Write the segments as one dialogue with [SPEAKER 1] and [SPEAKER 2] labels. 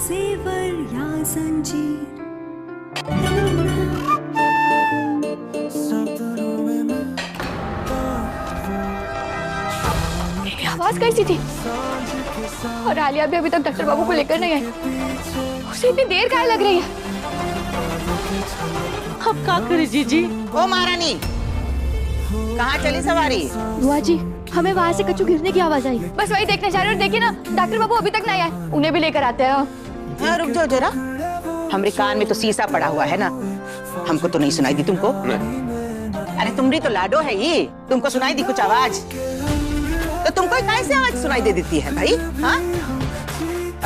[SPEAKER 1] जेवर या जंजीर।
[SPEAKER 2] आवाज कैसी थी? और आलिया भी अभी तक डॉक्टर बाबू को लेकर नहीं आई। उसे इतनी देर काहे लग रही है?
[SPEAKER 3] अब क्या करे जीजी?
[SPEAKER 4] ओ महारानी, कहाँ चली सवारी?
[SPEAKER 2] बुआ जी, हमें वहाँ से कच्चू गिरने की आवाज आई। बस वही देखने जा रहे और देखिए ना, डॉक्टर बाबू अभी तक नहीं आए। उन्हें भी लेकर आते हैं।
[SPEAKER 4] हाँ, रुक जाओ जरा। हमारे कान में तो शीशा पड़ा हुआ है ना, हमको तो नहीं सुनाई दी। तुमको? अरे तुम्हारी तो लाडो है ये, तुमको सुनाई दी कुछ आवाज? तो तुमको कैसे आवाज सुनाई दे देती है भाई? हाँ?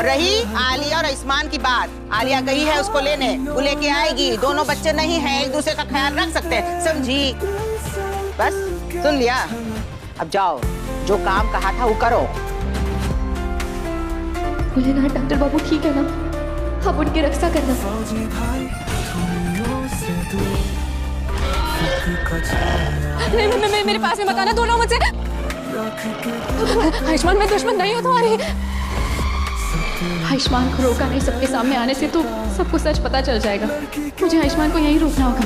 [SPEAKER 4] रही आलिया और आयुष्मान की बात, आलिया गई है उसको लेने, वो लेके आएगी। दोनों बच्चे नहीं हैं, एक दूसरे का ख्याल रख सकते हैं, समझी? बस सुन लिया। अब जाओ, जो काम कहा था वो करो।
[SPEAKER 2] बोले ना डॉक्टर बाबू ठीक है ना, अब उनकी रक्षा करना।
[SPEAKER 5] नहीं, मेरे पास में मत आना, दोनों मुझसे। आयुष्मान, मैं दुश्मन नहीं हूँ तुम्हारी।
[SPEAKER 2] आयुष्मान को रोका नहीं सबके सामने आने से तो सबको सच पता चल जाएगा। मुझे आयुष्मान को यहीं रोकना होगा।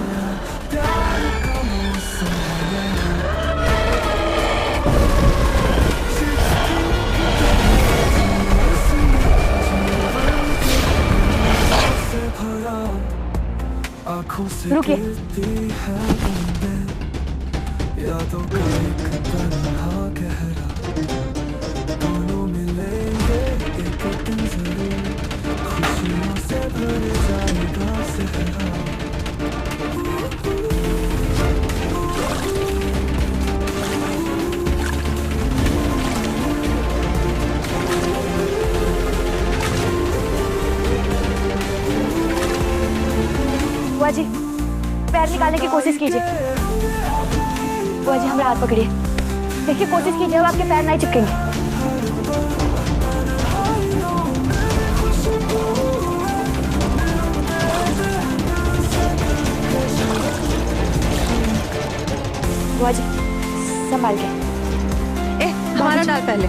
[SPEAKER 2] रुकिए। बुआ जी, पैर निकालने की कोशिश कीजिए। बुआ जी, हमारा हाथ पकड़िए। देखिए, कोशिश कीजिए, अब आपके पैर नहीं चिपकेंगे। बुआ जी, संभाल के।
[SPEAKER 5] हमारा डाल पहले।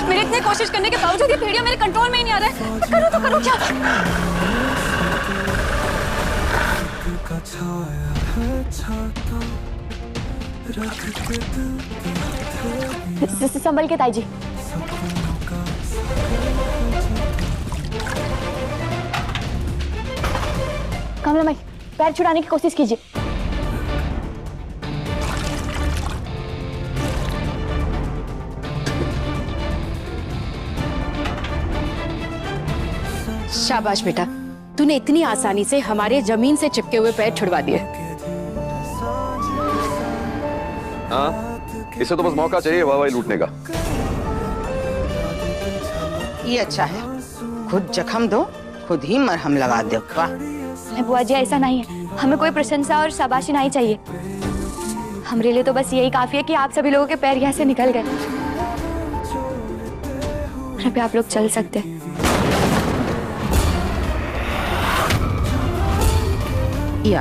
[SPEAKER 5] मेरे इतने कोशिश करने के बावजूद ये भेड़िया मेरे कंट्रोल में ही नहीं आ रहा है। करूँ तो करूँ क्या?
[SPEAKER 2] संभल के ताई जी। कमला माई, पैर छुड़ाने की कोशिश कीजिए।
[SPEAKER 5] शाबाश बेटा, तूने इतनी आसानी से हमारे जमीन से चिपके हुए पैर छुड़वा दिए।
[SPEAKER 6] हाँ, इसे तो बस मौका चाहिए वाह लूटने का।
[SPEAKER 4] ये अच्छा है, खुद जख्म दो, खुद ही मरहम लगा दो। वाह।
[SPEAKER 2] बुआ जी, ऐसा नहीं है, हमें कोई प्रशंसा और शाबाशी नहीं चाहिए। हमारे लिए तो बस यही काफी है कि आप सभी लोगों के पैर यहाँ से निकल गए। कृपया आप लोग चल सकते हैं।
[SPEAKER 4] ये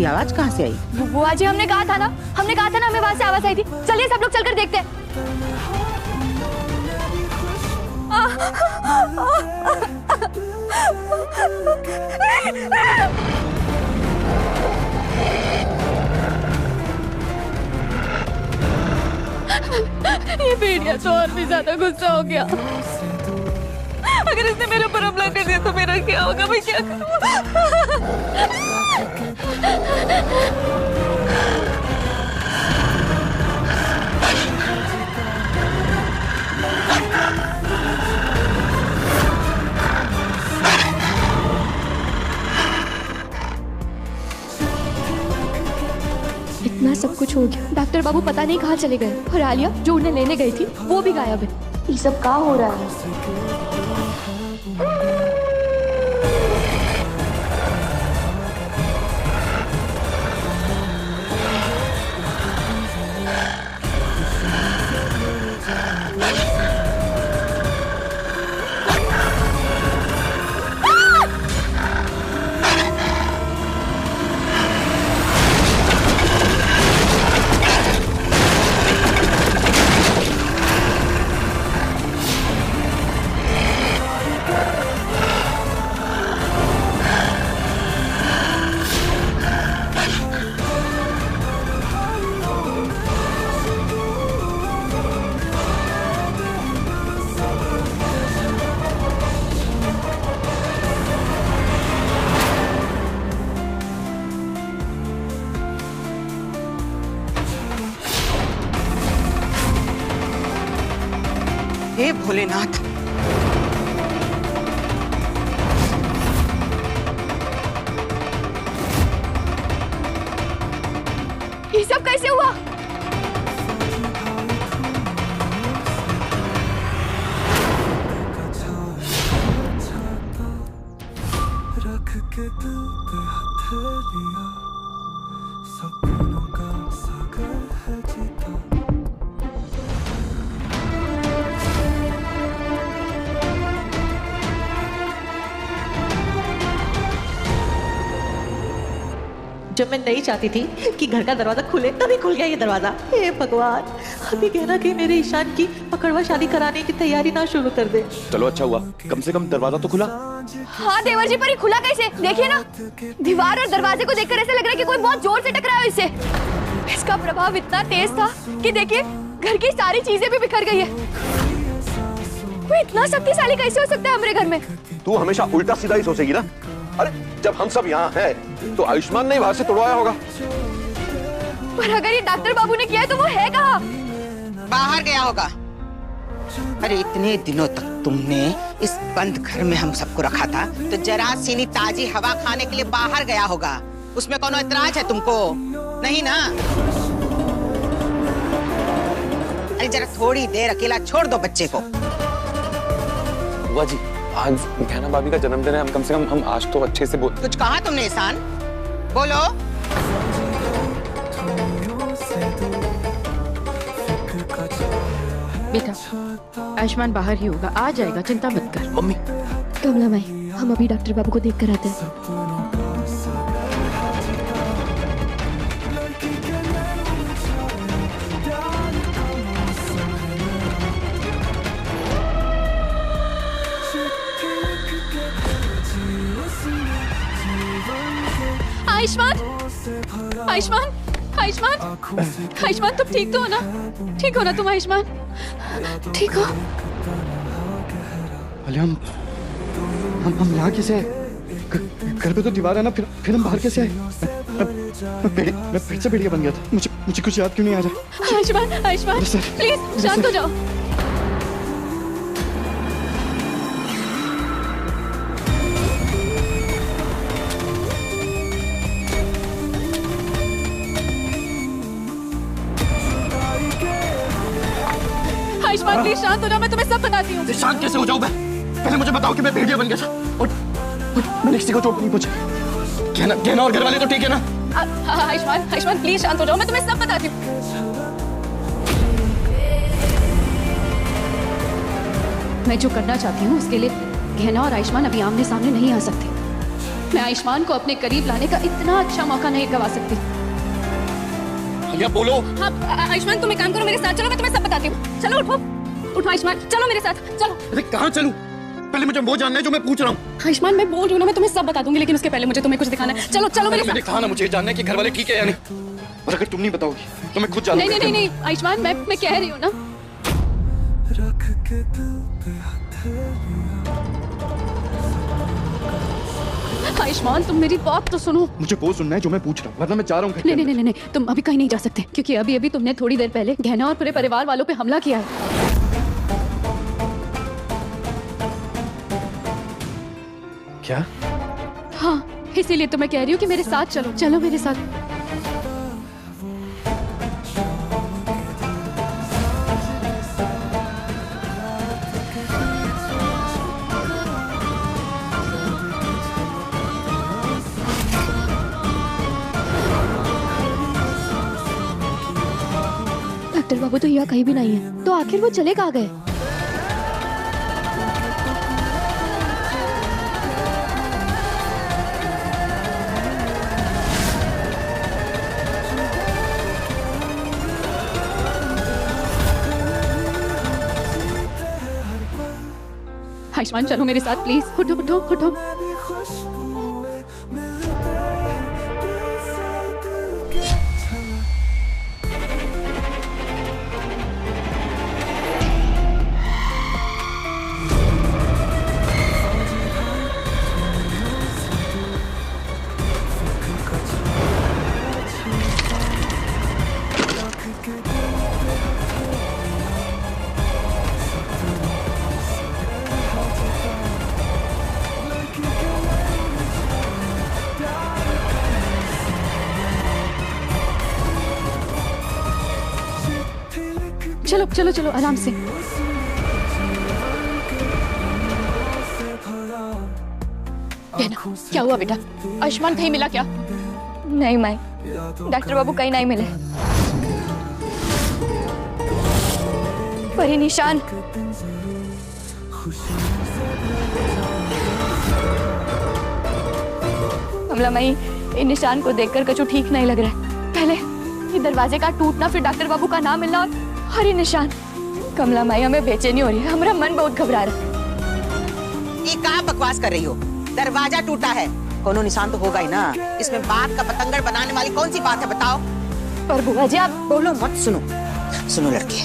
[SPEAKER 4] आवाज कहाँ से आई?
[SPEAKER 2] बुआ जी, हमने कहा था ना हमें वहां से आवाज आई थी। चलिए सब लोग चलकर देखते हैं।
[SPEAKER 5] ये भेड़िया तो और भी ज्यादा गुस्सा हो गया। अगर इसने मेरे ऊपर हमला कर दिया तो मेरा क्या होगा? मैं क्या करूँ?
[SPEAKER 2] इतना सब कुछ हो गया, डॉक्टर बाबू पता नहीं कहाँ चले गए, और आलिया जो उन्हें लेने गई थी वो भी गायब है। ये सब क्या हो रहा है?
[SPEAKER 4] भोलेनाथ।
[SPEAKER 2] ये सब कैसे हुआ?
[SPEAKER 1] रख के दिल पे हथेलियां, सपनों का सागर है जीता।
[SPEAKER 3] जब मैं नहीं चाहती थी कि घर का दरवाजा खुले, तभी खुल गया ये दरवाजा। हे भगवान, अभी कहना कि मेरे ईशान की पकड़वा शादी कराने की तैयारी ना शुरू कर दे।
[SPEAKER 6] चलो अच्छा हुआ, कम से कम दरवाजा तो खुला।
[SPEAKER 2] हाँ देवर जी, पर ये खुला कैसे? देखिए ना, दीवार और दरवाजे को देखकर ऐसा लग रहा है कि कोई बहुत जोर से टकराया है इससे। इसका प्रभाव इतना तेज था कि देखिए घर की सारी चीजें भी बिखर गई है। वो इतना शक्तिशाली कैसे हो सकता है हमारे घर में?
[SPEAKER 6] तू हमेशा उल्टा सीधा ही सोचेगी ना। अरे जब हम सब यहाँ हैं, तो आयुष्मान ने बाहर से तोड़वाया होगा।
[SPEAKER 2] पर अगर ये डॉक्टर बाबू ने किया है तो वो है कहाँ?
[SPEAKER 4] बाहर गया होगा। अरे इतने दिनों तक तुमने इस बंद घर में हम सबको रखा था, तो जरा सीनी ताजी हवा खाने के लिए बाहर गया होगा। उसमें कौन ऐतराज है तुमको? नहीं ना? अरे जरा थोड़ी देर अकेला छोड़ दो बच्चे को।
[SPEAKER 6] बुआ जी, आज गहना भाभी का जन्मदिन है, हम कम से कम हम आज तो अच्छे से बोल।
[SPEAKER 4] कुछ कहा तुमने ईशान? बोलो।
[SPEAKER 7] बेटा, आयुष्मान बाहर ही होगा, आ जाएगा, चिंता मत कर।
[SPEAKER 6] मम्मी,
[SPEAKER 2] कमला भाई, हम अभी डॉक्टर बाबू को देख कर आते हैं।
[SPEAKER 5] आयुष्मान, आयुष्मान, आयुष्मान, आयुष्मान, तुम ठीक तो हो ना? ठीक हो ना तुम आयुष्मान? ठीक हो?
[SPEAKER 8] अरे हम यहाँ कैसे आए? घर पे तो दीवार है ना, फिर हम बाहर कैसे आए? मैं फिर से भेड़िया बन गया था। मुझे कुछ याद क्यों नहीं आ रहा?
[SPEAKER 5] आयुष्मान, आयुष्मान, प्लीज शांत हो जाओ। आयुष्मान प्लीज शांत हो जाओ, मैं तुम्हें सब बताती हूँ।
[SPEAKER 8] शांत कैसे हो जाऊँ मैं? पहले मुझे बताओ कि मैं भेड़िया बन गया था और मैंने किसी को चोट नहीं पहुंची। कहना और घर वाले तो ठीक है ना?
[SPEAKER 5] आयुष्मान, आयुष्मान प्लीज शांत हो जाओ, मैं तुम्हें सब बताती हूँ। मैं जो करना चाहती हूँ उसके लिए गहना और आयुष्मान अभी आमने सामने नहीं आ सकते। मैं आयुष्मान को अपने करीब लाने का इतना अच्छा मौका नहीं गवा सकती।
[SPEAKER 8] या बोलो।
[SPEAKER 5] हाँ आयुष्मान, तुम एक काम करो, मेरे साथ चलो, मैं तुम्हें सब बताती हूँ। चलो उठो, उठो आयुष्मान, चलो मेरे साथ, चलो।
[SPEAKER 8] अरे कहाँ चलूं? पहले मुझे वो जानना है जो मैं पूछ रहा हूँ।
[SPEAKER 5] आयुष्मान मैं बोल रही हूँ ना, मैं तुम्हें सब बता दूंगी, लेकिन उसके पहले मुझे तुम्हें कुछ दिखाना है। चलो चलो मेरे साथ।
[SPEAKER 8] मैंने कहा ना, मुझे जानना है कि घर वाले ठीक है या नहीं। और अगर तुम नहीं बताओगी तो मैं खुद जानूंगा।
[SPEAKER 5] नहीं नहीं नहीं नहीं आयुष्मान, मैं कह रही हूँ ना।
[SPEAKER 1] रख के दिल पे हथेलियां।
[SPEAKER 5] आयुष्मान तुम मेरी बात तो सुनो।
[SPEAKER 8] मुझे वो सुनना है जो मैं पूछ रहा हूँ, वरना मैं जा रहा हूँ।
[SPEAKER 5] नहीं नहीं नहीं नहीं, तुम अभी कहीं नहीं जा सकते, क्योंकि अभी अभी तुमने थोड़ी देर पहले गहना और पूरे परिवार वालों पे हमला किया है।
[SPEAKER 8] क्या?
[SPEAKER 5] हाँ, इसीलिए तो मैं कह रही हूँ कि मेरे साथ चलो, चलो मेरे साथ। डॉक्टर बाबू तो यहाँ कहीं भी नहीं है, तो आखिर वो चले कहाँ गए? आयुष्मान चलो मेरे साथ प्लीज, उठो उठो उठो।
[SPEAKER 7] चलो चलो चलो आराम से। क्या हुआ बेटा? आयुष्मान कहीं मिला क्या?
[SPEAKER 2] नहीं माई, डॉक्टर बाबू कहीं नहीं मिले। पर ये निशान, कमला माई, इन निशान को देखकर कछु ठीक नहीं लग रहा है। पहले ये दरवाजे का टूटना, फिर डॉक्टर बाबू का नाम मिलना और ये निशान। कमला माई, हमें बेचैनी हो रही है, हमारा मन बहुत घबरा रहा है।
[SPEAKER 4] ये कहाँ बकवास कर रही हो? दरवाजा टूटा है, कोनो निशान तो होगा ही ना। इसमें बात का पतंगड़ बनाने वाली कौन सी बात है बताओ?
[SPEAKER 2] पर बुआ जी आप
[SPEAKER 4] बोलो मत। सुनो सुनो लड़की,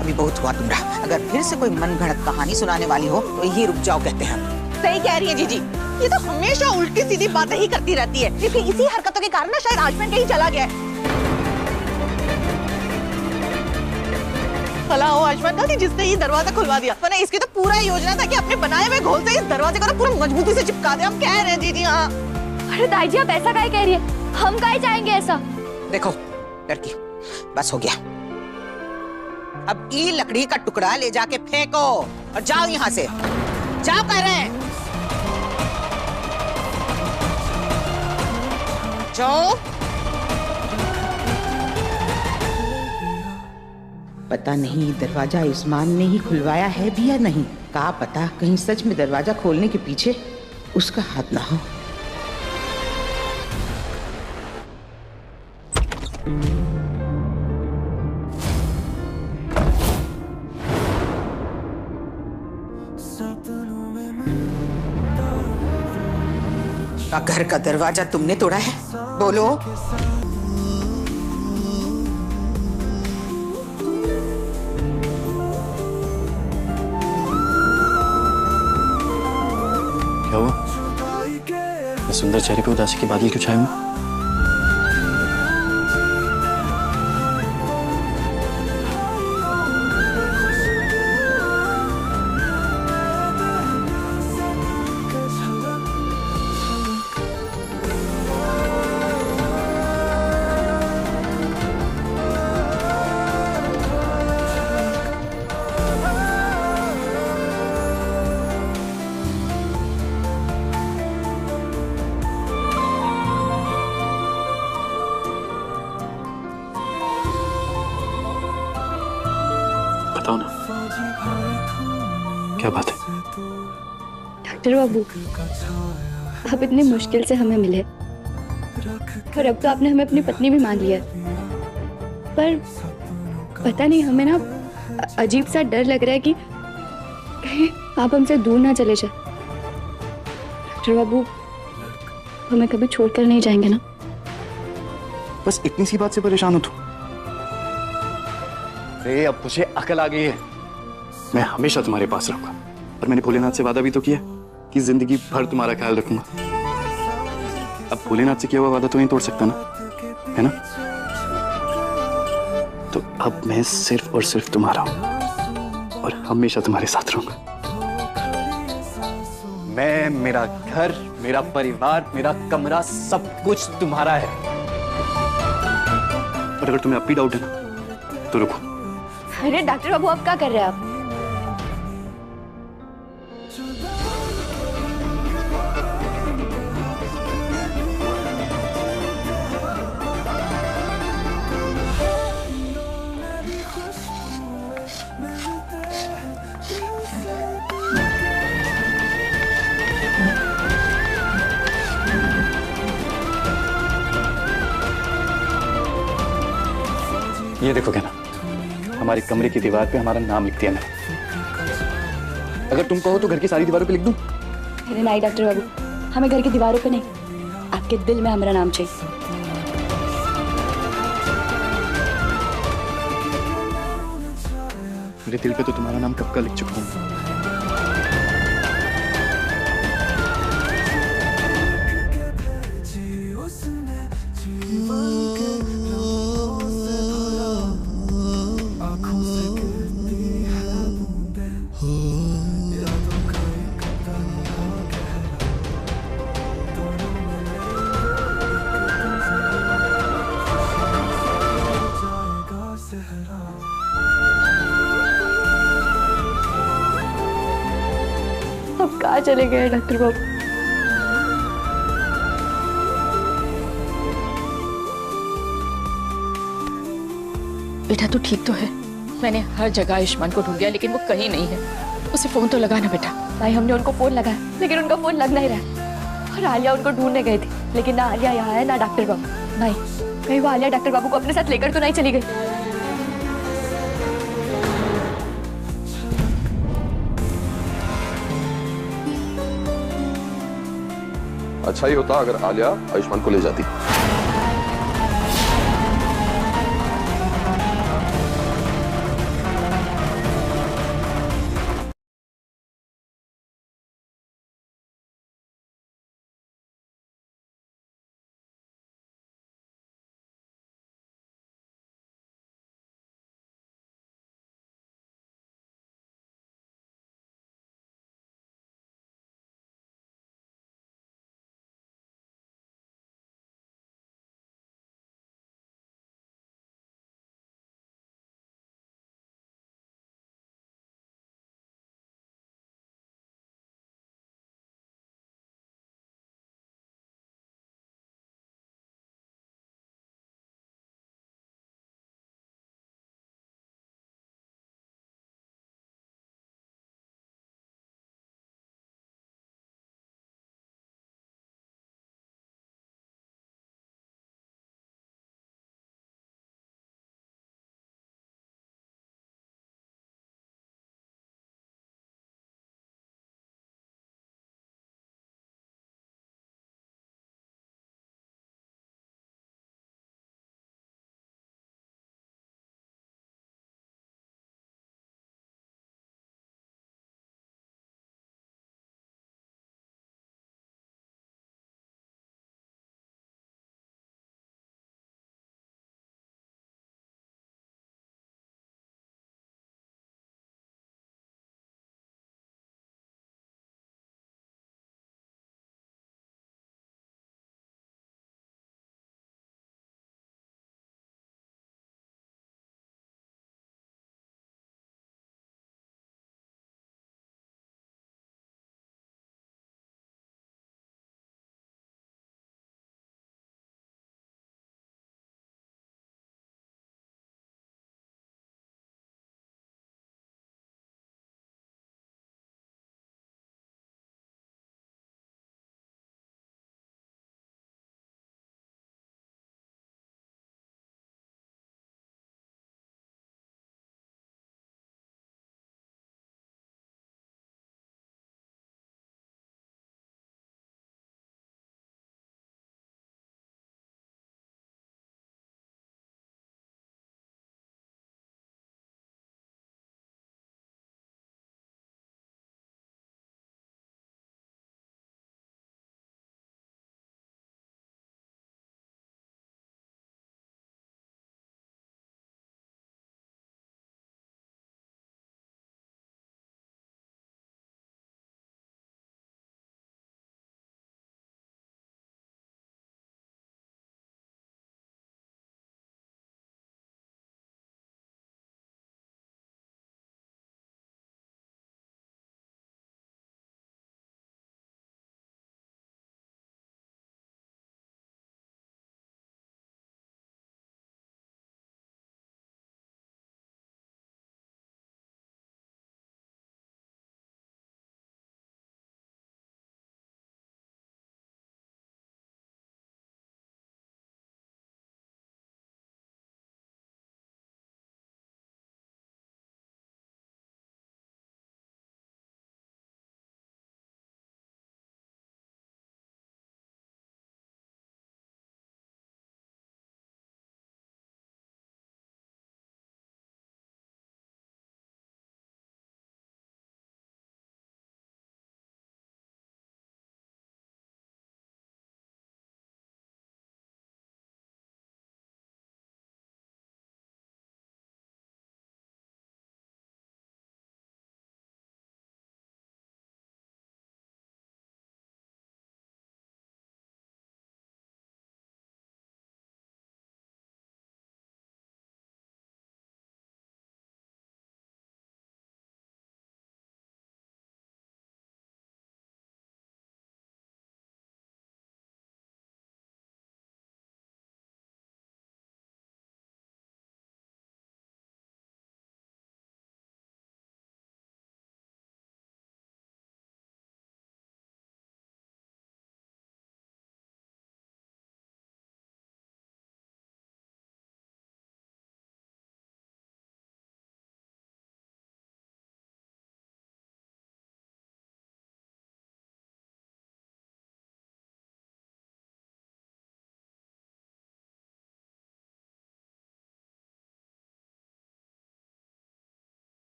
[SPEAKER 4] अभी बहुत हुआ तुम्हारा। अगर फिर से कोई मनगढ़ंत कहानी सुनाने वाली हो तो यही रुक जाओ कहते हैं। सही कह रही है जीजी, ये तो हमेशा उल्टी सीधी बातें ही करती रहती है। क्योंकि इसी हरकतों के कारण ना शायद आयुष्मान कहीं चला गया है। भला हो आयुष्मान का कि जिसने ये दरवाजा खुलवा दिया, वरना इसकी तो पूरा योजना था कि अपने बनाए हुए घोल से इस दरवाजे को ना पूरा मजबूती से चिपका दे। हम कह रहे हैं जीजी। हाँ
[SPEAKER 2] अरे दाई जी आप ऐसा काहे कह रही है? हम काहे चाहेंगे ऐसा?
[SPEAKER 4] देखो लड़की, बस हो गया। अब ये लकड़ी का टुकड़ा ले जाके फेंको और जाओ यहाँ से। जाओ कह रहे हैं, जाओ। पता नहीं दरवाजा आयुष्मान ने ही खुलवाया है भी या नहीं। क्या पता कहीं सच में दरवाजा खोलने के पीछे उसका हाथ ना हो। घर का दरवाजा तुमने तोड़ा है? बोलो।
[SPEAKER 8] क्या हुआ? इस सुंदर चेहरे पे उदासी के बादल क्यों छाए हुए? बताओ ना, क्या बात है?
[SPEAKER 2] डॉक्टर बाबू, आप इतनी मुश्किल से हमें मिले और अब तो आपने हमें अपनी पत्नी भी मान लिया, पर पता नहीं हमें ना अजीब सा डर लग रहा है कि कहीं आप हमसे दूर ना चले जाए। डॉक्टर बाबू, हमें कभी छोड़कर नहीं जाएंगे ना?
[SPEAKER 8] बस इतनी सी बात से परेशान हो तुम? अरे अब मुझे अकल आ गई है, मैं हमेशा तुम्हारे पास रहूंगा। और मैंने भोलेनाथ से वादा भी तो किया कि जिंदगी भर तुम्हारा ख्याल रखूंगा। अब भोलेनाथ से किया हुआ वादा तो नहीं तोड़ सकता ना, है ना? तो अब मैं सिर्फ और सिर्फ तुम्हारा हूं और हमेशा तुम्हारे साथ रहूंगा। मैं, मेरा घर, मेरा परिवार, मेरा कमरा, सब कुछ तुम्हारा है। और अगर तुम्हें अब भी डाउट है ना तो रुको।
[SPEAKER 2] अरे डॉक्टर बाबू, आप क्या कर रहे हैं आप?
[SPEAKER 8] ये देखो क्या ना, हमारे कमरे की दीवार पे हमारा नाम लिख दिया मैंने। अगर तुम कहो तो घर की सारी दीवारों पे लिख दूं?
[SPEAKER 2] अरे नहीं डॉक्टर बाबू, हमें घर की दीवारों पे नहीं, आपके दिल में हमारा नाम चाहिए।
[SPEAKER 8] मेरे दिल पे तो तुम्हारा नाम कब का लिख चुका हूं।
[SPEAKER 2] अब कहाँ चले गए डॉक्टर बाबू?
[SPEAKER 7] बेटा तू ठीक तो है? मैंने हर जगह आयुष्मान को ढूंढ लिया लेकिन वो कहीं नहीं है। उसे फोन तो लगाना बेटा।
[SPEAKER 2] भाई हमने उनको फोन लगाया लेकिन उनका फोन लग नहीं रहा। और आलिया उनको ढूंढने गई थी लेकिन ना आलिया यहाँ है ना डॉक्टर बाबू। भाई कहीं वो आलिया डॉक्टर बाबू को अपने साथ लेकर तो नहीं चली गई?
[SPEAKER 6] अच्छा ही होता अगर आलिया आयुष्मान को ले जाती।